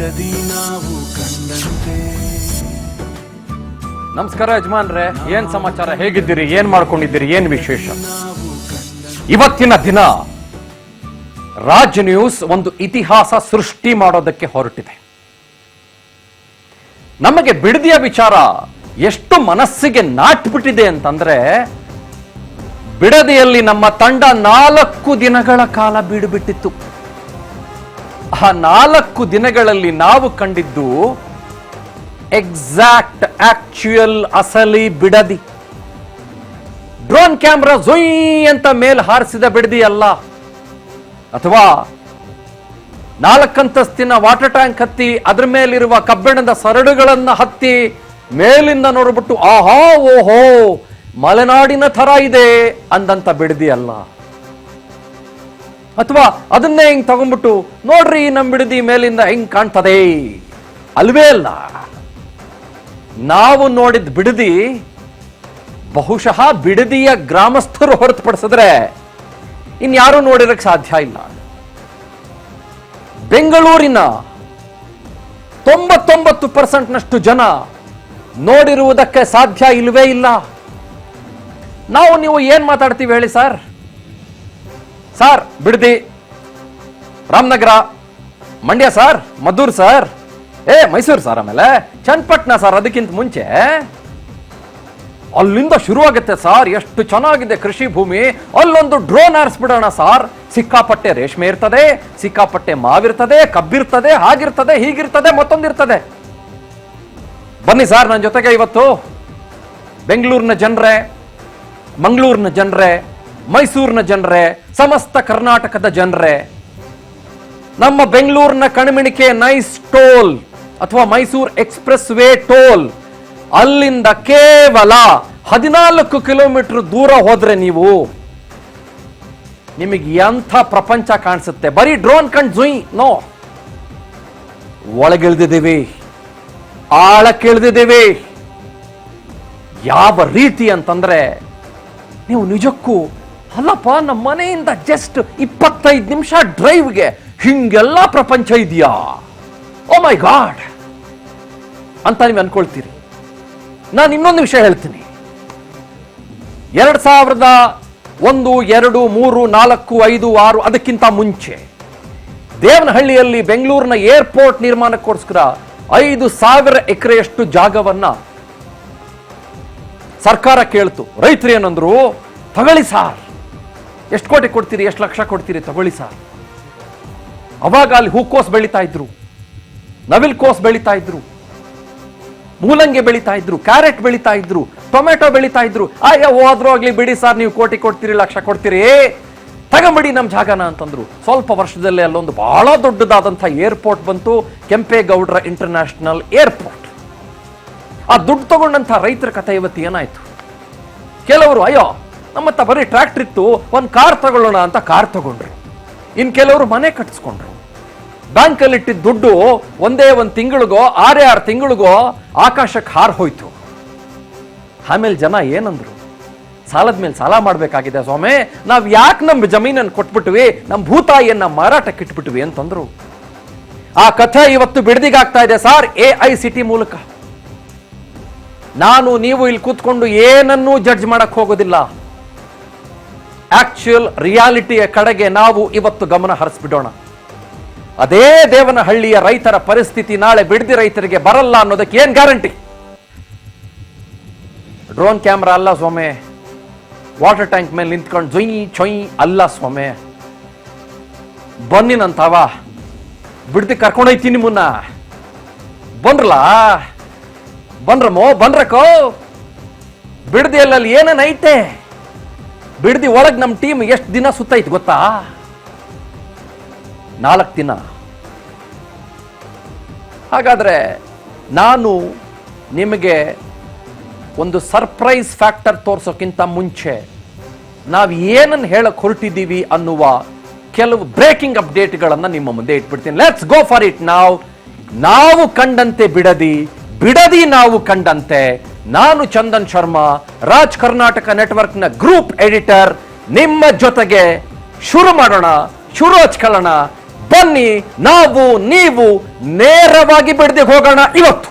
ಬಿಡದಿ ನಾವು ಕಂಡಂತೆ. ನಮಸ್ಕಾರ ಯಜಮಾನ್ರೆ, ಏನ್ ಸಮಾಚಾರ, ಹೇಗಿದ್ದೀರಿ, ಏನ್ ಮಾಡ್ಕೊಂಡಿದ್ದೀರಿ, ಏನ್ ವಿಶೇಷ? ಇವತ್ತಿನ ದಿನ ರಾಜ್ ನ್ಯೂಸ್ ಒಂದು ಇತಿಹಾಸ ಸೃಷ್ಟಿ ಮಾಡೋದಕ್ಕೆ ಹೊರಟಿದೆ. ನಮಗೆ ಬಿಡದಿಯ ವಿಚಾರ ಎಷ್ಟು ಮನಸ್ಸಿಗೆ ನಾಟ್ಬಿಟ್ಟಿದೆ ಅಂತಂದ್ರೆ, ಬಿಡದಿಯಲ್ಲಿ ನಮ್ಮ ತಂಡ 4 ದಿನಗಳ ಕಾಲ ಬೀಡುಬಿಟ್ಟಿತ್ತು. ಆ 4 ದಿನಗಳಲ್ಲಿ ನಾವು ಕಂಡಿದ್ದು ಎಕ್ಸಾಕ್ಟ್ ಆಕ್ಚುಯಲ್ ಅಸಲಿ ಬಿಡದಿ. ಡ್ರೋನ್ ಕ್ಯಾಮ್ರಾ ಜೊಯ್ ಅಂತ ಮೇಲ್ ಹಾರಿಸಿದ ಬಿಡದಿ ಅಲ್ಲ, ಅಥವಾ 4 ಅಂತಸ್ತಿನ ವಾಟರ್ ಟ್ಯಾಂಕ್ ಹತ್ತಿ ಅದ್ರ ಮೇಲಿರುವ ಕಬ್ಬಿಣದ ಸರಡುಗಳನ್ನ ಹತ್ತಿ ಮೇಲಿಂದ ನೋಡ್ಬಿಟ್ಟು ಆಹಾ ಓಹೋ ಮಲೆನಾಡಿನ ತರ ಇದೆ ಅಂದಂತ ಬಿಡದಿ ಅಲ್ಲ. ಅಥವಾ ಅದನ್ನೇ ಹಿಂಗ್ ತಗೊಂಡ್ಬಿಟ್ಟು ನೋಡ್ರಿ ನಮ್ ಬಿಡದಿ ಮೇಲಿಂದ ಹೆಂಗ್ ಕಾಣ್ತದೆ, ಅಲ್ವೇ ಅಲ್ಲ. ನಾವು ನೋಡಿದ ಬಿಡದಿ ಬಹುಶಃ ಬಿಡದಿಯ ಗ್ರಾಮಸ್ಥರು ಹೊರತುಪಡಿಸಿದ್ರೆ ಇನ್ಯಾರೂ ನೋಡಿರಕ್ಕೆ ಸಾಧ್ಯ ಇಲ್ಲ. ಬೆಂಗಳೂರಿನ 99% ಜನ ನೋಡಿರುವುದಕ್ಕೆ ಸಾಧ್ಯ ಇಲ್ವೇ ಇಲ್ಲ. ನಾವು ನೀವು ಏನ್ ಮಾತಾಡ್ತೀವಿ ಹೇಳಿ sir? Bidadi, Ramanagara, Mandya sir, Maddur sir, Mysuru sir, ಆಮೇಲೆ ಚನ್ನಪಟ್ಟಣ ಸರ್. ಅದಕ್ಕಿಂತ ಮುಂಚೆ ಅಲ್ಲಿಂದ ಶುರುವಾಗುತ್ತೆ ಸರ್, ಎಷ್ಟು ಚೆನ್ನಾಗಿದೆ ಕೃಷಿ ಭೂಮಿ, ಅಲ್ಲೊಂದು ಡ್ರೋನ್ ಹಾರಿಸ್ಬಿಡೋಣ ಸರ್, ಸಿಕ್ಕಾಪಟ್ಟೆ ರೇಷ್ಮೆ ಇರ್ತದೆ, ಸಿಕ್ಕಾಪಟ್ಟೆ ಮಾವಿರ್ತದೆ, ಕಬ್ಬಿರ್ತದೆ, ಹಾಗಿರ್ತದೆ, ಹೀಗಿರ್ತದೆ, ಮತ್ತೊಂದಿರ್ತದೆ. ಬನ್ನಿ ಸರ್ ನನ್ನ ಜೊತೆಗೆ. ಇವತ್ತು ಬೆಂಗಳೂರಿನ ಜನರೇ, ಮಂಗಳೂರಿನ ಜನರೇ, ಮೈಸೂರಿನ ಜನರೇ, ಸಮಸ್ತ ಕರ್ನಾಟಕದ ಜನರೇ, ನಮ್ಮ ಬೆಂಗಳೂರಿನ ಕಣಿಮಿಣಿಕೆ ನೈಸ್ ಟೋಲ್ ಅಥವಾ ಮೈಸೂರು ಎಕ್ಸ್ಪ್ರೆಸ್ ವೇ ಟೋಲ್, ಅಲ್ಲಿಂದ ಕೇವಲ 14 ಕಿಲೋಮೀಟರ್ ದೂರ ಹೋದ್ರೆ ನಿಮಗೆ ಎಂಥ ಪ್ರಪಂಚ ಕಾಣಿಸುತ್ತೆ. ಬರೀ ಡ್ರೋನ್ ಕಂಡು ಜುಯ್ ನೋ, ಒಳಗಿಳಿದಿದ್ದೀವಿ, ಆಳಕ್ಕಿಳಿದಿದ್ದೀವಿ. ಯಾವ ರೀತಿ ಅಂತಂದ್ರೆ, ನೀವು ನಿಜಕ್ಕೂ ಅಲ್ಲಪ್ಪ, ನಮ್ಮ ಮನೆಯಿಂದ ಜಸ್ಟ್ 25 ನಿಮಿಷ ಡ್ರೈವ್ಗೆ ಹಿಂಗೆಲ್ಲ ಪ್ರಪಂಚ ಇದೆಯಾ, ಓ ಮೈ ಗಾಡ್ ಅಂತ ನೀವು ಅನ್ಕೊಳ್ತೀರಿ. ನಾನು ಇನ್ನೊಂದು ವಿಷಯ ಹೇಳ್ತೀನಿ. 2001, 2, 3, 4, 5, 6 ಅದಕ್ಕಿಂತ ಮುಂಚೆ ದೇವನಹಳ್ಳಿಯಲ್ಲಿ ಬೆಂಗಳೂರಿನ ಏರ್ಪೋರ್ಟ್ ನಿರ್ಮಾಣಕ್ಕೋಸ್ಕರ 5,000 ಎಕರೆಯಷ್ಟು ಜಾಗವನ್ನ ಸರ್ಕಾರ ಕೇಳ್ತು. ರೈತರು ಏನಂದ್ರು, ತಗೊಳ್ಳಿ ಸಾರ್, ಎಷ್ಟು ಕೋಟಿ ಕೊಡ್ತೀರಿ, ಎಷ್ಟು ಲಕ್ಷ ಕೊಡ್ತೀರಿ, ತಗೊಳ್ಳಿ ಸಾರ್. ಅವಾಗ ಅಲ್ಲಿ ಹೂಕೋಸ್ ಬೆಳೀತಾ ಇದ್ರು, ನವಿಲ್ ಕೋಸ್ ಬೆಳೀತಾ ಇದ್ರು, ಮೂಲಂಗಿ ಬೆಳೀತಾ ಇದ್ರು, ಕ್ಯಾರೆಟ್ ಬೆಳೀತಾ ಇದ್ರು, ಟೊಮೆಟೊ ಬೆಳೀತಾ ಇದ್ರು. ಹೋದ್ರೂ ಆಗ್ಲಿ ಬಿಡಿ ಸಾರ್, ನೀವು ಕೋಟಿ ಕೊಡ್ತೀರಿ, ಲಕ್ಷ ಕೊಡ್ತೀರಿ, ತಗೊಂಬಿಡಿ ನಮ್ಮ ಜಾಗನ ಅಂತಂದ್ರು. ಸ್ವಲ್ಪ ವರ್ಷದಲ್ಲೇ ಅಲ್ಲೊಂದು ಬಹಳ ದೊಡ್ಡದಾದಂಥ ಏರ್ಪೋರ್ಟ್ ಬಂತು, ಕೆಂಪೇಗೌಡರ ಇಂಟರ್ನ್ಯಾಷನಲ್ ಏರ್ಪೋರ್ಟ್. ಆ ದುಡ್ಡು ತಗೊಂಡಂಥ ರೈತರ ಕಥೆ ಇವತ್ತು ಏನಾಯ್ತು? ಕೆಲವರು ಅಯ್ಯೋ ನಮ್ಮತ್ತ ಬರೀ ಟ್ರ್ಯಾಕ್ಟರ್ ಇತ್ತು, ಒಂದು ಕಾರ್ ತಗೊಳ್ಳೋಣ ಅಂತ ಕಾರ್ ತಗೊಂಡ್ರು. ಇನ್ ಕೆಲವರು ಮನೆ ಕಟ್ಟಿಸ್ಕೊಂಡ್ರು. ಬ್ಯಾಂಕಲ್ಲಿ ಇಟ್ಟಿದ್ದ ದುಡ್ಡು ಒಂದೇ 1 ತಿಂಗಳಿಗೋ 6 ತಿಂಗಳಿಗೋ ಆಕಾಶಕ್ಕೆ ಹಾರ್ ಹೋಯ್ತು. ಆಮೇಲೆ ಜನ ಏನಂದ್ರು, ಸಾಲದ ಮೇಲೆ ಸಾಲ ಮಾಡಬೇಕಾಗಿದೆ ಸ್ವಾಮಿ, ನಾವ್ ಯಾಕೆ ನಮ್ಮ ಜಮೀನನ್ನು ಕೊಟ್ಬಿಟ್ವಿ, ನಮ್ಮ ಭೂತಾಯಿಯನ್ನ ಮಾರಾಟಕ್ಕೆ ಇಟ್ಬಿಟ್ವಿ ಅಂತಂದ್ರು. ಆ ಕಥೆ ಇವತ್ತು ಬಿಡದಿಗಾಗ್ತಾ ಇದೆ ಸರ್, AICT ಮೂಲಕ. ನಾನು ನೀವು ಇಲ್ಲಿ ಕೂತ್ಕೊಂಡು ಏನನ್ನೂ ಜಡ್ಜ್ ಮಾಡಕ್ ಹೋಗೋದಿಲ್ಲ. ಆಕ್ಚುಯಲ್ ರಿಯಾಲಿಟಿಯ ಕಡೆಗೆ ನಾವು ಇವತ್ತು ಗಮನ ಹರಿಸ್ಬಿಡೋಣ. ಅದೇ ದೇವನಹಳ್ಳಿಯ ರೈತರ ಪರಿಸ್ಥಿತಿ ನಾಳೆ ಬಿಡದಿ ರೈತರಿಗೆ ಬರಲ್ಲ ಅನ್ನೋದಕ್ಕೆ ಏನ್ ಗ್ಯಾರಂಟಿ? ಡ್ರೋನ್ ಕ್ಯಾಮ್ರಾ ಅಲ್ಲ ಸ್ವಾಮಿ, ವಾಟರ್ ಟ್ಯಾಂಕ್ ಮೇಲೆ ನಿಂತ್ಕೊಂಡು ಜೊಯ್ ಚೊಯ್ ಅಲ್ಲ ಸ್ವಾಮಿ. ಬನ್ನಿ ನಂತಾವ ಬಿಡದಿ ಕರ್ಕೊಂಡೋಯ್ತೀನಿ ಮುನ್ನ. ಬಂದ್ರಮೋ ಬಂದ್ರಕೋ. ಬಿಡದಿಯಲ್ಲಿ ಏನೇನೈತೆ, ಬಿಡದಿ ಒಳಗ್ ನಮ್ಮ ಟೀಮ್ ಎಷ್ಟು ದಿನ ಸುತ್ತೈತೆ ಗೊತ್ತಾ? 4 ದಿನ. ಹಾಗಾದ್ರೆ ನಾನು ನಿಮಗೆ ಒಂದು ಸರ್ಪ್ರೈಸ್ ಫ್ಯಾಕ್ಟರ್ ತೋರ್ಸೋಕ್ಕಿಂತ ಮುಂಚೆ ನಾವು ಏನನ್ನು ಹೇಳಕ್ ಹೊರಟಿದ್ದೀವಿ ಅನ್ನುವ ಕೆಲವು ಬ್ರೇಕಿಂಗ್ ಅಪ್ಡೇಟ್ಗಳನ್ನು ನಿಮ್ಮ ಮುಂದೆ ಇಟ್ಬಿಡ್ತೀನಿ. ಲೆಟ್ಸ್ ಗೋ ಫಾರ್ ಇಟ್ ನಾವ್. ನಾವು ಕಂಡಂತೆ ಬಿಡದಿ ನಾವು ಕಂಡಂತೆ. ನಾನು ಚಂದನ್ ಶರ್ಮಾ, ರಾಜ್ ಕರ್ನಾಟಕ ನೆಟ್ವರ್ಕ್ನ ಗ್ರೂಪ್ ಎಡಿಟರ್, ನಿಮ್ಮ ಜೊತೆಗೆ ಶುರು ಮಾಡೋಣ, ಶುರು ಹಚ್ಕೊಳ್ಳೋಣ. ಬನ್ನಿ ನಾವು ನೀವು ನೇರವಾಗಿ ಬಿಡದೆ ಹೋಗೋಣ ಇವತ್ತು.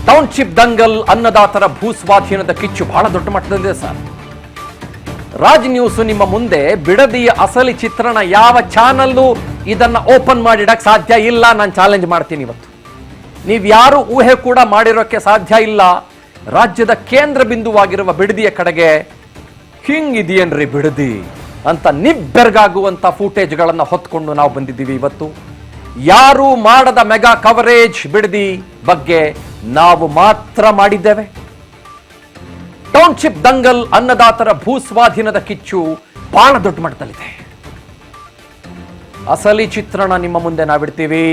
ಟೌನ್ಶಿಪ್ ದಂಗಲ್, ಅನ್ನದಾತರ ಭೂಸ್ವಾಧೀನದ ಕಿಚ್ಚು ಬಹಳ ದೊಡ್ಡ ಮಟ್ಟದಲ್ಲಿದೆ ಸರ್. ರಾಜ್ ನ್ಯೂಸ್ ನಿಮ್ಮ ಮುಂದೆ ಬಿಡದಿಯ ಅಸಲಿ ಚಿತ್ರಣ ಯಾವ ಚಾನಲ್ಲು ಇದನ್ನ ಓಪನ್ ಮಾಡಿಡಕ್ ಸಾಧ್ಯ ಇಲ್ಲ. ನಾನು ಚಾಲೆಂಜ್ ಮಾಡ್ತೀನಿ ಇವತ್ತು. ನೀವು ಯಾರು ಊಹೆ ಕೂಡ ಮಾಡಿರೋಕ್ಕೆ ಸಾಧ್ಯ ಇಲ್ಲ. ರಾಜ್ಯದ ಕೇಂದ್ರ ಬಿಂದುವಾಗಿರುವ ಬಿಡದಿಯ ಕಡೆಗೆ ಹಿಂಗಿದೆಯೇನ್ರಿ ಬಿಡದಿ ಅಂತ ನಿಬ್ಬೆರಗಾಗುವಂತ ಫೂಟೇಜ್ಗಳನ್ನು ಹೊತ್ಕೊಂಡು ನಾವು ಬಂದಿದ್ದೀವಿ ಇವತ್ತು. ಯಾರು ಮಾಡದ ಮೆಗಾ ಕವರೇಜ್ ಬಿಡದಿ ಬಗ್ಗೆ ನಾವು ಮಾತ್ರ ಮಾಡಿದ್ದೇವೆ. ಟೌನ್ಶಿಪ್ ದಂಗಲ್, ಅನ್ನದಾತರ ಭೂಸ್ವಾಧೀನದ ಕಿಚ್ಚು ಬಹಳ ದೊಡ್ಡ ಮಟ್ಟದಲ್ಲಿದೆ. ಅಸಲಿ ಚಿತ್ರಣ ನಿಮ್ಮ ಮುಂದೆ ನಾವಿಡ್ತೀವಿ.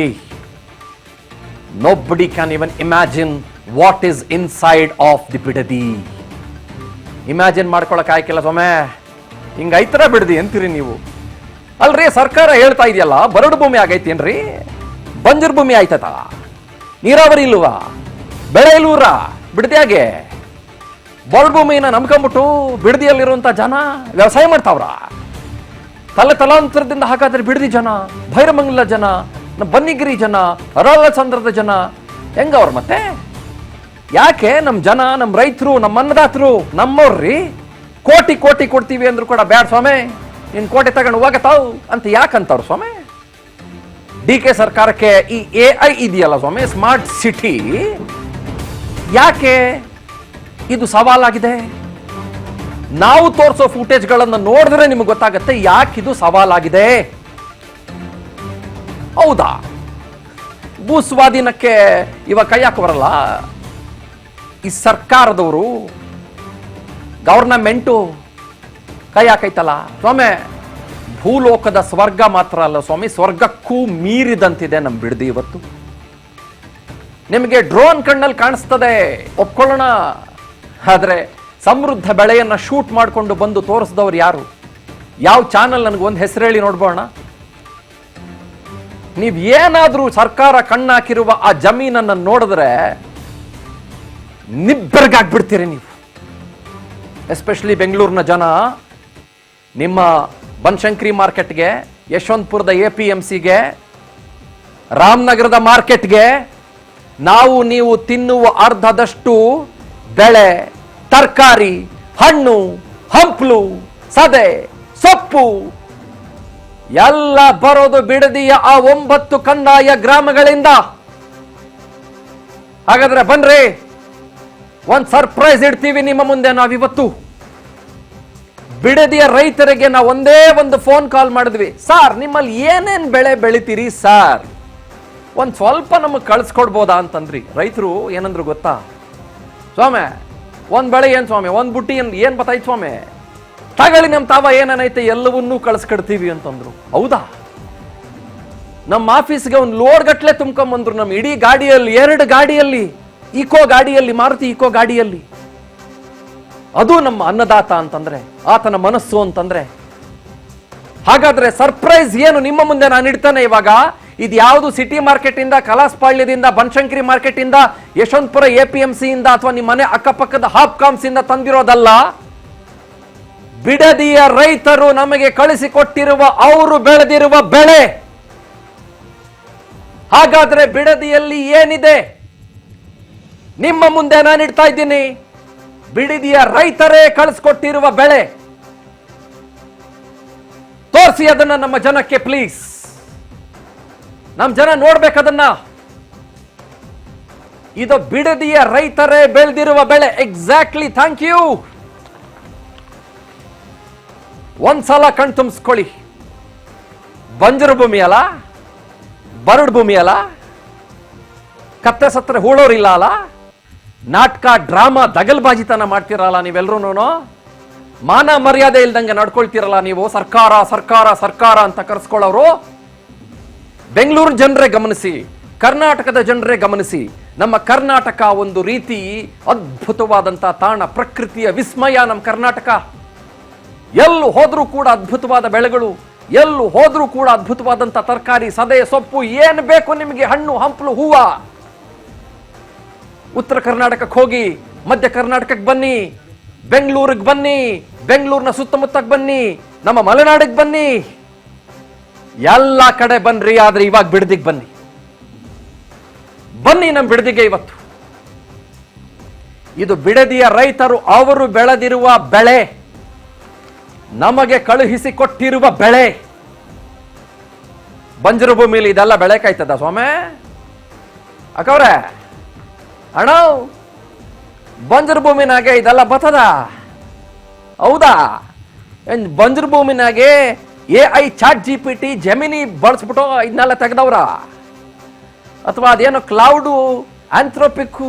Nobody can even imagine what is inside of the Bidadi. Imagine ಮಾಡ್ಕೊಳಕ್ ಆಯ್ಕಿಲ್ಲ ಸ್ವಾಮಿ. ಹಿಂಗೈತರ ಬಿಡದಿ ಅಂತೀರಿ ನೀವು. ಅಲ್ರಿ, ಸರ್ಕಾರ ಹೇಳ್ತಾ ಇದೆಯಲ್ಲ ಬರಡು ಭೂಮಿ ಆಗೈತೇನ್ರಿ? ಬಂಜರು ಭೂಮಿ ಆಯ್ತದ? ನೀರಾವರಿ ಇಲ್ವಾ? ಬೆಳೆ ಇಲ್ವರ ಬಿಡದಿಯಾಗೆ? ಬರಡು ಭೂಮಿನ ನಂಬ್ಕೊಂಡ್ಬಿಟ್ಟು ಬಿಡದಿಯಲ್ಲಿರುವಂತ ಜನ ವ್ಯವಸಾಯ ಮಾಡ್ತಾವ್ರ? ತಲಾಂತರದಿಂದ ಹಾಗಾದ್ರೆ ಬಿಡದಿ ಜನ, ಭೈರಮಂಗಲ ಜನ, ಬನ್ನಿಗಿರಿ ಜನ, ಅರಳಚಂದ್ರದ ಜನ ಹೆಂಗವ್ರ ಮತ್ತೆ? ಯಾಕೆ ನಮ್ಮ ಜನ, ನಮ್ಮ ರೈತರು, ನಮ್ಮ ಅನ್ನದಾತರು ನಮ್ಮವ್ರಿ ಕೋಟಿ ಕೋಟಿ ಕೊಡ್ತೀವಿ ಅಂದ್ರು ಕೂಡ ಬ್ಯಾಡ ಸ್ವಾಮಿ, ನಿನ್ ಕೋಟಿ ತಗೊಂಡು ಹೋಗತಾವ್ ಅಂತ ಯಾಕಂತವ್ರು ಸ್ವಾಮಿ? DK ಸರ್ಕಾರಕ್ಕೆ ಈ AI ಇದೆಯಲ್ಲ ಸ್ವಾಮಿ, ಸ್ಮಾರ್ಟ್ ಸಿಟಿ, ಯಾಕೆ ಇದು ಸವಾಲಾಗಿದೆ? ನಾವು ತೋರಿಸೋ ಫುಟೇಜ್ಗಳನ್ನು ನೋಡಿದ್ರೆ ನಿಮಗೆ ಗೊತ್ತಾಗುತ್ತೆ ಯಾಕೆ ಇದು ಸವಾಲಾಗಿದೆ. ಹೌದಾ, ಭೂಸ್ವಾಧೀನಕ್ಕೆ ಇವಾಗ ಕೈ ಹಾಕಬರಲ್ಲ ಈ ಸರ್ಕಾರದವರು, ಗವರ್ನಮೆಂಟು ಕೈ ಹಾಕೈತಲ್ಲ ಸ್ವಾಮಿ. ಭೂಲೋಕದ ಸ್ವರ್ಗ ಮಾತ್ರ ಅಲ್ಲ ಸ್ವಾಮಿ, ಸ್ವರ್ಗಕ್ಕೂ ಮೀರಿದಂತಿದೆ ನಮ್ಮ ಬಿಡದಿ ಇವತ್ತು. ನಿಮಗೆ ಡ್ರೋನ್ ಕಣ್ಣಲ್ಲಿ ಕಾಣಿಸ್ತದೆ, ಒಪ್ಕೊಳ್ಳೋಣ. ಆದ್ರೆ ಸಮೃದ್ಧ ಬೆಳೆಯನ್ನ ಶೂಟ್ ಮಾಡಿಕೊಂಡು ಬಂದು ತೋರಿಸಿದವ್ರು ಯಾರು? ಯಾವ ಚಾನಲ್? ನನಗೆ ಒಂದು ಹೆಸರು ಹೇಳಿ ನೋಡ್ಬೋಣ. ನೀವ್ ಏನಾದ್ರೂ ಸರ್ಕಾರ ಕಣ್ಣಾಕಿರುವ ಆ ಜಮೀನನ್ನು ನೋಡಿದ್ರೆ ನಿಬ್ಬೆರಗಾಗ್ಬಿಡ್ತೀರಿ ನೀವು. ಎಸ್ಪೆಷಲಿ ಬೆಂಗಳೂರಿನ ಜನ ನಿಮ್ಮ ಬನಶಂಕರಿ ಮಾರ್ಕೆಟ್ಗೆ, ಯಶವಂತಪುರದ APMCಗೆ, ರಾಮನಗರದ ಮಾರ್ಕೆಟ್ಗೆ ನಾವು ನೀವು ತಿನ್ನುವ ಅರ್ಧದಷ್ಟು ಬೆಳೆ, ತರಕಾರಿ, ಹಣ್ಣು, ಹಂಪ್ಲು, ಸದೆ, ಸೊಪ್ಪು ಎಲ್ಲ ಬರೋದು ಬಿಡದಿಯ ಆ 9 ಕಂದಾಯ ಗ್ರಾಮಗಳಿಂದ. ಹಾಗಾದ್ರೆ ಬನ್ರಿ, ಒಂದ್ ಸರ್ಪ್ರೈಸ್ ಇಡ್ತೀವಿ ನಿಮ್ಮ ಮುಂದೆ ನಾವಿವತ್ತು. ಬಿಡದಿಯ ರೈತರಿಗೆ ನಾವು ಒಂದೇ ಒಂದು ಫೋನ್ ಕಾಲ್ ಮಾಡಿದ್ವಿ. ಸಾರ್, ನಿಮ್ಮಲ್ಲಿ ಏನೇನ್ ಬೆಳೆ ಬೆಳಿತೀರಿ ಸಾರ್, ಒಂದ್ ಸ್ವಲ್ಪ ನಮಗೆ ಕಳ್ಸ್ಕೊಡ್ಬೋದಾ ಅಂತಂದ್ರಿ. ರೈತರು ಏನಂದ್ರು ಗೊತ್ತಾ? ಸ್ವಾಮಿ, ಒಂದ್ ಬೆಳೆ ಏನ್ ಸ್ವಾಮಿ, ಒಂದ್ ಬುಟ್ಟಿ ಏನ್ ಬತ್ತಾಯ್ತು ಸ್ವಾಮಿ, ತಗೊಳ್ಳಿ ನಮ್ ತಾವ ಏನೇನೈತೆ ಎಲ್ಲವನ್ನೂ ಕಳ್ಸ್ಕೊಡ್ತೀವಿ ಅಂತಂದ್ರು. ಹೌದಾ? ನಮ್ಮ ಆಫೀಸ್ಗೆ ಒಂದು ಲೋಡ್ ಗಟ್ಲೆ ತುಂಬ್ಕೊಂಬಂದ್ರು. ನಮ್ಮ ಇಡೀ ಗಾಡಿಯಲ್ಲಿ 2 ಗಾಡಿಯಲ್ಲಿ, ಈಕೋ ಗಾಡಿಯಲ್ಲಿ, ಮಾರುತಿ ಈಕೋ ಗಾಡಿಯಲ್ಲಿ. ಅದು ನಮ್ಮ ಅನ್ನದಾತ ಅಂತಂದ್ರೆ, ಆತನ ಮನಸ್ಸು ಅಂತಂದ್ರೆ. ಹಾಗಾದ್ರೆ ಸರ್ಪ್ರೈಸ್ ಏನು ನಿಮ್ಮ ಮುಂದೆ ನಾನು ಇಡ್ತಾನೆ ಇವಾಗ. ಇದು ಯಾವುದು ಸಿಟಿ ಮಾರ್ಕೆಟ್ ಇಂದ, ಕಲಾಸ್ಪಾಳ್ಯದಿಂದ, ಬನಶಂಕರಿ ಮಾರ್ಕೆಟ್ ಇಂದ, ಯಶವಂತಪುರ APMC ಇಂದ ಅಥವಾ ನಿಮ್ಮ ಮನೆ ಅಕ್ಕಪಕ್ಕದ ಹಾಪ್ಕಾಮ್ಸ್ ಇಂದ ತಂದಿರೋದಲ್ಲ. ಬಿಡದಿಯ ರೈತರು ನಮಗೆ ಕಳಿಸಿಕೊಟ್ಟಿರುವ, ಅವರು ಬೆಳೆದಿರುವ ಬೆಳೆ. ಹಾಗಾದ್ರೆ ಬಿಡದಿಯಲ್ಲಿ ಏನಿದೆ ನಿಮ್ಮ ಮುಂದೆ ನಾನು ಇಡ್ತಾ ಇದ್ದೀನಿ. ಬಿಡದಿಯ ರೈತರೇ ಕಳಿಸ್ಕೊಟ್ಟಿರುವ ಬೆಳೆ. ತೋರಿಸಿ ಅದನ್ನ ನಮ್ಮ ಜನಕ್ಕೆ ಪ್ಲೀಸ್. ನಮ್ಮ ಜನ ನೋಡ್ಬೇಕದನ್ನ. ಇದು ಬಿಡದಿಯ ರೈತರೇ ಬೆಳೆದಿರುವ ಬೆಳೆ. ಎಕ್ಸಾಕ್ಟ್ಲಿ. Thank you. ಒಂದ್ಸಲ ಕಣ್ ತುಂಬಿಸ್ಕೊಳ್ಳಿ. ಬಂಜರು ಭೂಮಿ ಅಲ್ಲ, ಬರಡು ಭೂಮಿ ಅಲ್ಲ, ಕತ್ತೆ ಸತ್ತರೆ ಹೂಳೋರಿಲ್ಲ ಅಲ್ಲ, ನಾಟಕ, ಡ್ರಾಮಾ, ದಗಲ್ಬಾಜಿತನ ಮಾಡ್ತಿರಲ್ಲ ನೀವೆಲ್ಲರೂ. ಮಾನ ಮರ್ಯಾದೆ ಇಲ್ದಂಗೆ ನಡ್ಕೊಳ್ತಿರಲ್ಲ ನೀವು. ಸರ್ಕಾರ ಸರ್ಕಾರ ಸರ್ಕಾರ ಅಂತ ಕರೆಸ್ಕೊಳ್ಳೋರು. ಬೆಂಗಳೂರು ಜನರೇ ಗಮನಿಸಿ, ಕರ್ನಾಟಕದ ಜನರೇ ಗಮನಿಸಿ. ನಮ್ಮ ಕರ್ನಾಟಕ ಒಂದು ರೀತಿ ಅದ್ಭುತವಾದಂಥ ತಾಣ, ಪ್ರಕೃತಿಯ ವಿಸ್ಮಯ ನಮ್ಮ ಕರ್ನಾಟಕ. ಎಲ್ಲೂ ಹೋದ್ರೂ ಕೂಡ ಅದ್ಭುತವಾದ ಬೆಳೆಗಳು, ಎಲ್ಲೂ ಹೋದ್ರೂ ಕೂಡ ಅದ್ಭುತವಾದಂಥ ತರಕಾರಿ, ಸದೆ, ಸೊಪ್ಪು, ಏನು ಬೇಕು ನಿಮಗೆ, ಹಣ್ಣು, ಹಂಪಲು, ಹೂವ. ಉತ್ತರ ಕರ್ನಾಟಕಕ್ಕೆ ಹೋಗಿ, ಮಧ್ಯ ಕರ್ನಾಟಕಕ್ಕೆ ಬನ್ನಿ, ಬೆಂಗಳೂರಿಗೆ ಬನ್ನಿ, ಬೆಂಗಳೂರಿನ ಸುತ್ತಮುತ್ತಕ್ಕೆ ಬನ್ನಿ, ನಮ್ಮ ಮಲೆನಾಡಿಗೆ ಬನ್ನಿ, ಎಲ್ಲ ಕಡೆ ಬನ್ರಿ. ಆದ್ರೆ ಇವಾಗ ಬಿಡದಿಗೆ ಬನ್ನಿ, ಬನ್ನಿ ನಮ್ಮ ಬಿಡದಿಗೆ. ಇವತ್ತು ಇದು ಬಿಡದಿಯ ರೈತರು ಅವರು ಬೆಳೆದಿರುವ ಬೆಳೆ, ನಮಗೆ ಕಳುಹಿಸಿ ಕೊಟ್ಟಿರುವ ಬೆಳೆ. ಬಂಜರು ಭೂಮಿಲಿ ಇದೆಲ್ಲ ಬೆಳೆ ಕಾಯ್ತದ ಸ್ವಾಮಿ? ಅಕ್ಕವ್ರೆ ಅಣ್ಣ, ಬಂಜರು ಭೂಮಿನಾಗೆ ಇದೆಲ್ಲ ಬರ್ತದ? ಹೌದಾ? ಬಂಜರು ಭೂಮಿನಾಗೆ AI ChatGPT ಜೆಮಿನಿ ಬಳಸ್ಬಿಟ್ಟು ಇದನ್ನೆಲ್ಲ ತೆಗೆದವ್ರ? ಅಥವಾ ಅದೇನೋ ಕ್ಲೌಡು ಆಂಥ್ರೋಪಿಕ್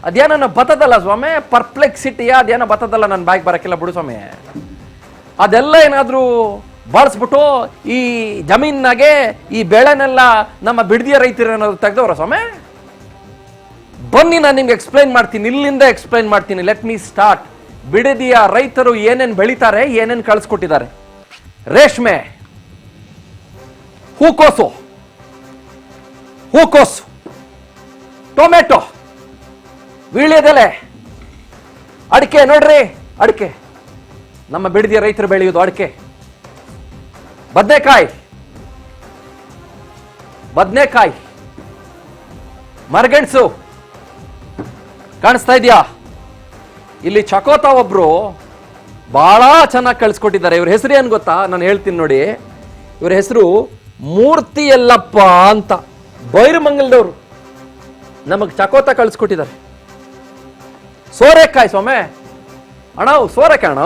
ಅದೇನೋ ಬರ್ತದಲ್ಲ ಸ್ವಾಮಿ, ಪರ್ಪ್ಲೆಕ್ಸಿಟಿಯ ಅದೇನೋ ಬರ್ತದಲ್ಲ, ನನ್ನ ಬಾಯಿಗೆ ಬರಕ್ಕಿಲ್ಲ ಬಿಡು ಸ್ವಾಮಿ. ಅದೆಲ್ಲ ಏನಾದ್ರೂ ಬಳಸ್ಬಿಟ್ಟು ಈ ಜಮೀನಾಗೆ ಈ ಬೆಳೆನೆಲ್ಲ ನಮ್ಮ ಬಿಡದಿಯ ರೈತರು ಏನಾದ್ರು ತೆಗೆದವ್ರ ಸ್ವಾಮಿ? ಬನ್ನಿ, ನಾನು ನಿಮ್ಗೆ ಎಕ್ಸ್ಪ್ಲೈನ್ ಮಾಡ್ತೀನಿ, ಇಲ್ಲಿಂದ ಎಕ್ಸ್ಪ್ಲೈನ್ ಮಾಡ್ತೀನಿ. Let me start. ಬಿಡದಿಯ ರೈತರು ಏನೇನ್ ಬೆಳಿತಾರೆ, ಏನೇನ್ ಕಳಿಸ್ಕೊಟ್ಟಿದ್ದಾರೆ. ರೇಷ್ಮೆ, ಹೂಕೋಸು, ಟೊಮೆಟೊ, ವೀಳ್ಯದೆಲೆ, ಅಡಿಕೆ. ನೋಡ್ರಿ, ಅಡಿಕೆ ನಮ್ಮ ಬಿಡದಿಯ ರೈತರು ಬೆಳೆಯೋದು ಅಡಿಕೆ. ಬದನೆಕಾಯಿ, ಮರಗೆಣಸು. ಕಾಣಿಸ್ತಾ ಇದೆಯಾ? ಇಲ್ಲಿ ಚಕೋತ ಒಬ್ರು ಬಹಳ ಚೆನ್ನಾಗಿ ಕಳಿಸ್ಕೊಟ್ಟಿದ್ದಾರೆ. ಇವ್ರ ಹೆಸರು ಏನ್ ಗೊತ್ತಾ? ನಾನು ಹೇಳ್ತೀನಿ ನೋಡಿ. ಇವ್ರ ಹೆಸರು ಮೂರ್ತಿ ಯಲ್ಲಪ್ಪ ಅಂತ, ಬೈರಮಂಗಲದವರು. ನಮಗ್ ಚಕೋತ ಕಳಿಸ್ಕೊಟ್ಟಿದ್ದಾರೆ. ಸೋರೆಕಾಯಿ ಸ್ವಾಮಿ ಅಣ್ಣ, ಸೋರೆಕಾಯಿ ಅಣ್ಣ.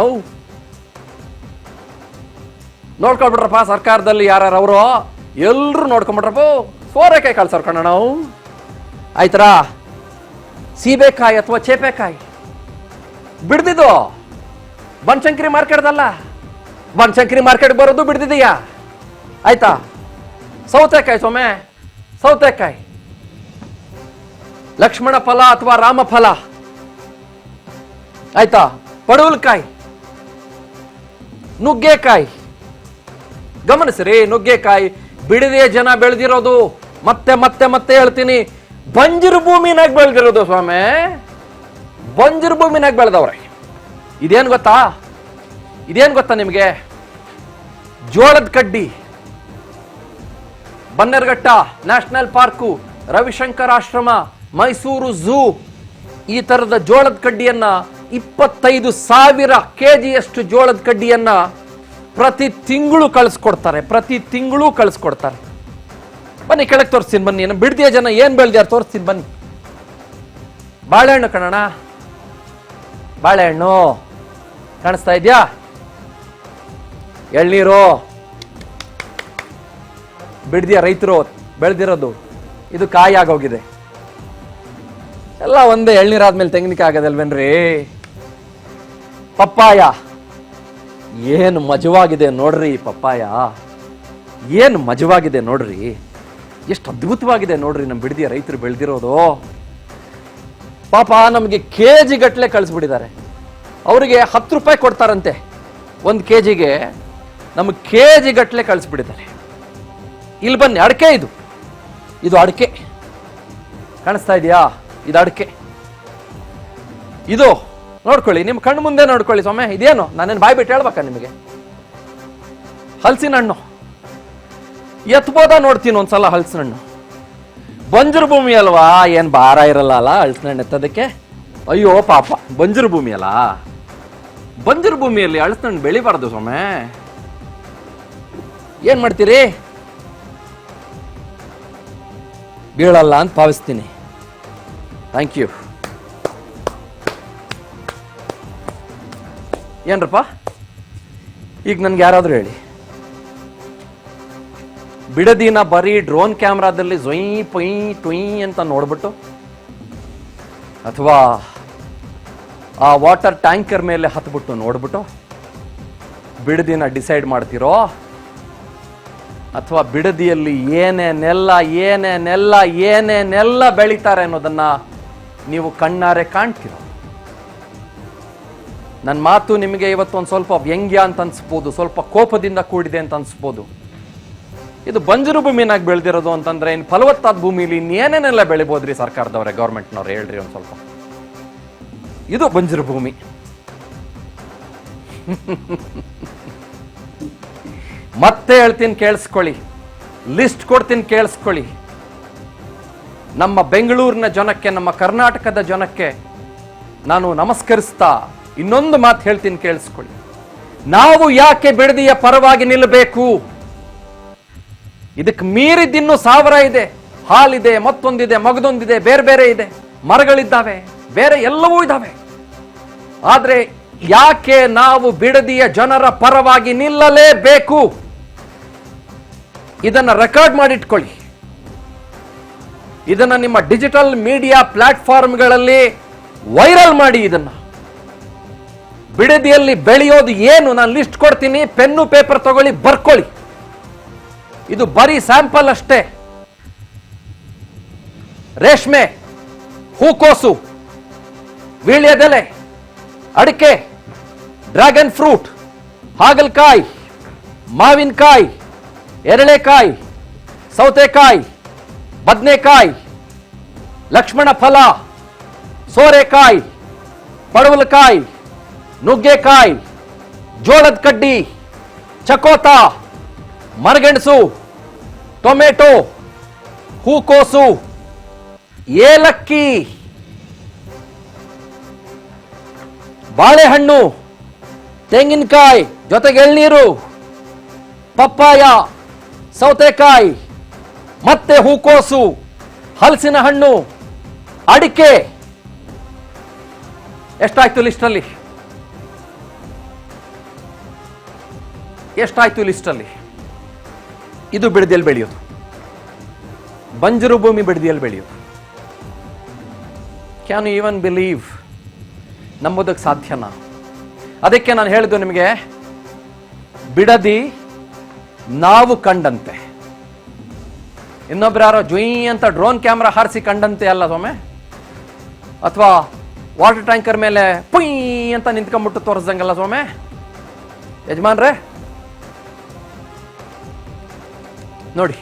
ನೋಡ್ಕೊಳ್ಬಿಟ್ರಪ್ಪ ಸರ್ಕಾರದಲ್ಲಿ ಯಾರು ಅವರು ಎಲ್ರು ನೋಡ್ಕೊಂಡ್ಬಿಟ್ರಪ್ಪ. ಸೋರೆಕಾಯಿ ಕಳ್ಸೋರ್ ಕಣ ನಾವು. ಆಯ್ತರಾ? ಸೀಬೆಕಾಯಿ ಅಥವಾ ಚೇಪೆಕಾಯಿ ಬಿಡ್ದಿದ್ದು ಬನಶಂಕರಿ ಮಾರ್ಕೆಟ್ದಲ್ಲ, ಬನಶಂಕರಿ ಮಾರ್ಕೆಟ್ ಬರೋದು ಬಿಡ್ದಿದೆಯಾ? ಆಯ್ತಾ? ಸೌತೆಕಾಯಿ ಸ್ವಾಮಿ, ಸೌತೆಕಾಯಿ. ಲಕ್ಷ್ಮಣ ಫಲ ಅಥವಾ ರಾಮಫಲ. ಆಯ್ತಾ? ಪಡವಲಕಾಯಿ, ನುಗ್ಗೆಕಾಯಿ. ಗಮನಿಸ್ರಿ, ನುಗ್ಗೆಕಾಯಿ ಬಿಡದಿಯ ಜನ ಬೆಳೆದಿರೋದು. ಮತ್ತೆ ಮತ್ತೆ ಮತ್ತೆ ಹೇಳ್ತೀನಿ, ಬಂಜರು ಭೂಮಿನಾಗ ಬೆಳೆದಿರೋದು ಸ್ವಾಮಿ, ಬಂಜರು ಭೂಮಿನಾಗ ಬೆಳೆದವ್ರೆ. ಇದೇನ್ ಗೊತ್ತಾ ನಿಮಗೆ? ಜೋಳದ ಕಡ್ಡಿ. ಬನ್ನೇರುಘಟ್ಟ ನ್ಯಾಷನಲ್ ಪಾರ್ಕು, ರವಿಶಂಕರ್ ಆಶ್ರಮ, ಮೈಸೂರು ಝೂ ಈ ತರದ ಜೋಳದ ಕಡ್ಡಿಯನ್ನ 25,000 kg ಜೋಳದ ಕಡ್ಡಿಯನ್ನ ಪ್ರತಿ ತಿಂಗಳು ಕಳಿಸ್ಕೊಡ್ತಾರೆ. ಬನ್ನಿ ಕೆಳಗೆ ತೋರಿಸ್ತೀನಿ ಬನ್ನಿ. ಬಿಡದಿಯ ಜನ ಏನ್ ಬೆಳೆದ್ಯಾರ ತೋರಿಸ್ತೀನಿ ಬನ್ನಿ. ಬಾಳೆಹಣ್ಣು ಕಣಣ, ಬಾಳೆಹಣ್ಣು ಕಾಣಿಸ್ತಾ ಇದೆಯಾ? ಎಳ್ನೀರು, ಬಿಡದಿಯ ರೈತರು ಬೆಳೆದಿರೋದು. ಇದು ಕಾಯಿ ಆಗೋಗಿದೆ. ಎಲ್ಲ ಒಂದೇ, ಎಳ್ನೀರಾದ್ಮೇಲೆ ತೆಂಗಿನಕಾಯಿ ಆಗದಲ್ವೇನ್ರಿ? ಪಪ್ಪಾಯ, ಏನು ಮಜವಾಗಿದೆ ನೋಡ್ರಿ. ಪಪ್ಪಾಯ ಏನು ಮಜವಾಗಿದೆ ನೋಡ್ರಿ, ಎಷ್ಟು ಅದ್ಭುತವಾಗಿದೆ ನೋಡ್ರಿ ನಮ್ಮ ಬಿಡದಿಯ ರೈತರು ಬೆಳೆದಿರೋದು. ಪಾಪ ನಮಗೆ KG ಗಟ್ಟಲೆ ಕಳಿಸ್ಬಿಟ್ಟಿದ್ದಾರೆ. ಅವರಿಗೆ 10 ರೂಪಾಯಿ ಕೊಡ್ತಾರಂತೆ 1 kg, ನಮಗೆ KG ಗಟ್ಟಲೆ ಕಳಿಸ್ಬಿಟ್ಟಿದ್ದಾರೆ. ಇಲ್ಲಿ ಬನ್ನಿ, ಅಡಿಕೆ. ಇದು ಅಡಿಕೆ ಕಾಣಿಸ್ತಾ ಇದೆಯಾ? ಇದು ಅಡಿಕೆ. ಇದು ನೋಡ್ಕೊಳ್ಳಿ, ನಿಮ್ಮ ಕಣ್ಣು ಮುಂದೆ ನೋಡ್ಕೊಳ್ಳಿ ಸ್ವಾಮಿ. ಇದೇನು ನಾನೇನು ಬಾಯ್ ಬಿಟ್ಟು ಹೇಳ್ಬೇಕಾ ನಿಮಗೆ? ಹಲಸಿನ ಹಣ್ಣು ಎತ್ಬೋದ ನೋಡ್ತೀನಿ ಒಂದ್ಸಲ. ಹಲಸಿನ ಹಣ್ಣು ಬಂಜರು ಭೂಮಿ ಅಲ್ವಾ, ಏನ್ ಭಾರ ಇರಲ್ಲ ಅಲ್ಲ ಹಲಸಿನ ಹಣ್ಣು ಎತ್ತದಕ್ಕೆ. ಅಯ್ಯೋ ಪಾಪ, ಬಂಜರು ಭೂಮಿ ಅಲ್ಲ, ಬಂಜರು ಭೂಮಿಯಲ್ಲಿ ಹಲಸಿನ ಹಣ್ಣು ಬೆಳಿಬಾರ್ದು ಸ್ವಾಮಿ. ಏನ್ ಮಾಡ್ತೀರಿ? ಬೀಳಲ್ಲ ಅಂತ ಭಾವಿಸ್ತೀನಿ. Thank you. ಏನ್ರಪ್ಪ, ಈಗ ನನ್ಗೆ ಯಾರಾದ್ರೂ ಹೇಳಿ, ಬಿಡದಿನ ಬರೀ ಡ್ರೋನ್ ಕ್ಯಾಮ್ರಾದಲ್ಲಿ ಝೊಯ್ ಪೊಯ್ ಟೊಯ್ ಅಂತ ನೋಡ್ಬಿಟ್ಟು, ಅಥವಾ ಆ ವಾಟರ್ ಟ್ಯಾಂಕರ್ ಮೇಲೆ ಹತ್ಬಿಟ್ಟು ನೋಡ್ಬಿಟ್ಟು ಬಿಡದಿನ ಡಿಸೈಡ್ ಮಾಡ್ತಿರೋ, ಅಥವಾ ಬಿಡದಿಯಲ್ಲಿ ಏನೇನೆಲ್ಲ ಬೆಳೀತಾರೆ ಅನ್ನೋದನ್ನ ನೀವು ಕಣ್ಣಾರೆ ಕಾಣ್ತಿರೋ? ನನ್ನ ಮಾತು ನಿಮಗೆ ಇವತ್ತು ಒಂದು ಸ್ವಲ್ಪ ವ್ಯಂಗ್ಯ ಅಂತ ಅನ್ಸ್ಬೋದು, ಸ್ವಲ್ಪ ಕೋಪದಿಂದ ಕೂಡಿದೆ ಅಂತ ಅನ್ಸ್ಬೋದು. ಇದು ಬಂಜರು ಭೂಮಿನಾಗ ಬೆಳೆದಿರೋದು ಅಂತಂದ್ರೆ ಇನ್ನು ಫಲವತ್ತಾದ ಭೂಮಿಲಿ ಇನ್ನೇನೇನೆಲ್ಲ ಬೆಳಿಬೋದ್ರಿ ಸರ್ಕಾರದವ್ರೆ, ಗೌರ್ಮೆಂಟ್ನವ್ರು? ಹೇಳ್ರಿ ಒಂದು ಸ್ವಲ್ಪ. ಇದು ಬಂಜರು ಭೂಮಿ. ಮತ್ತೆ ಹೇಳ್ತೀನಿ ಕೇಳಿಸ್ಕೊಳ್ಳಿ, ಲಿಸ್ಟ್ ಕೊಡ್ತೀನಿ ಕೇಳಿಸ್ಕೊಳ್ಳಿ. ನಮ್ಮ ಬೆಂಗಳೂರಿನ ಜನಕ್ಕೆ, ನಮ್ಮ ಕರ್ನಾಟಕದ ಜನಕ್ಕೆ ನಾನು ನಮಸ್ಕರಿಸ್ತಾ ಇನ್ನೊಂದು ಮಾತು ಹೇಳ್ತೀನಿ ಕೇಳಿಸ್ಕೊಳ್ಳಿ. ನಾವು ಯಾಕೆ ಬಿಡದಿಯ ಪರವಾಗಿ ನಿಲ್ಲಬೇಕು? ಇದಕ್ಕೆ ಮೀರಿದ್ದಿನ್ನೂ 1000 ಇದೆ. ಹಾಲಿದೆ, ಮತ್ತೊಂದಿದೆ, ಮಗದೊಂದಿದೆ, ಬೇರೆ ಬೇರೆ ಇದೆ, ಮರಗಳಿದ್ದಾವೆ, ಬೇರೆ ಎಲ್ಲವೂ ಇದ್ದಾವೆ. ಆದ್ರೆ ಯಾಕೆ ನಾವು ಬಿಡದಿಯ ಜನರ ಪರವಾಗಿ ನಿಲ್ಲಲೇಬೇಕು? ಇದನ್ನ ರೆಕಾರ್ಡ್ ಮಾಡಿಟ್ಕೊಳ್ಳಿ. ಇದನ್ನ ನಿಮ್ಮ ಡಿಜಿಟಲ್ ಮೀಡಿಯಾ ಪ್ಲಾಟ್ಫಾರ್ಮ್ಗಳಲ್ಲಿ ವೈರಲ್ ಮಾಡಿ. ಇದನ್ನ ಬಿಡದಿಯಲ್ಲಿ ಬೆಳೆಯೋದು ಏನು ನಾನು ಲಿಸ್ಟ್ ಕೊಡ್ತೀನಿ, ಪೆನ್ನು ಪೇಪರ್ ತಗೊಳ್ಳಿ, ಬರ್ಕೊಳ್ಳಿ. ಇದು ಬರೀ ಸ್ಯಾಂಪಲ್ ಅಷ್ಟೇ. ರೇಷ್ಮೆ, ಹೂಕೋಸು, ವೀಳ್ಯದೆಲೆ, ಅಡಿಕೆ, ಡ್ರ್ಯಾಗನ್ ಫ್ರೂಟ್, ಹಾಗಲಕಾಯಿ, ಮಾವಿನಕಾಯಿ, ಎರಳೆಕಾಯಿ, ಸೌತೆಕಾಯಿ, ಬದನೆಕಾಯಿ, ಲಕ್ಷ್ಮಣ ಫಲ, ಸೋರೆಕಾಯಿ, ಪಡವಲಕಾಯಿ, ನುಗ್ಗೆಕಾಯಿ, ಜೋಳದ ಕಡ್ಡಿ, ಚಕೋತ, ಮರಗೆಣಸು, ಟೊಮೆಟೊ, ಹೂಕೋಸು, ಏಲಕ್ಕಿ, ಬಾಳೆಹಣ್ಣು, ತೆಂಗಿನಕಾಯಿ ಜೊತೆಗೆ ಎಳ್ನೀರು, ಪಪ್ಪಾಯ, ಸೌತೆಕಾಯಿ, ಮತ್ತೆ ಹೂಕೋಸು, ಹಲಸಿನ ಹಣ್ಣು, ಅಡಿಕೆ. ಎಷ್ಟಾಯ್ತು ಲಿಸ್ಟಲ್ಲಿ? ಎಷ್ಟಾಯ್ತು ಲಿಸ್ಟಲ್ಲಿ? ಇದು ಬಿಡದಿಯಲ್ಲಿ ಬೆಳೆಯೋದು, ಬಂಜರು ಭೂಮಿ ಬಿಡದಿಯಲ್ಲಿ ಬೆಳೆಯೋದು. Can you even believe? ನಂಬೋದಕ್ಕೆ ಸಾಧ್ಯನಾ? ಅದಕ್ಕೆ ನಾನು ಹೇಳಿದ್ದು ನಿಮಗೆ, ಬಿಡದಿ ನಾವು ಕಂಡಂತೆ, ಇನ್ನೊಬ್ರು ಯಾರೋ ಜುಯ್ ಅಂತ ಡ್ರೋನ್ ಕ್ಯಾಮ್ರಾ ಹಾರಿಸಿ ಕಂಡಂತೆ ಅಲ್ಲ ಸ್ವಾಮಿ, ಅಥವಾ ವಾಟರ್ ಟ್ಯಾಂಕರ್ ಮೇಲೆ ಪುಯ್ ಅಂತ ನಿಂತ್ಕೊಂಡ್ಬಿಟ್ಟು ತೋರಿಸ್ದಂಗಲ್ಲ ಸ್ವಾಮಿ. ಯಜಮಾನ್ರೆ ನೋಡಿ,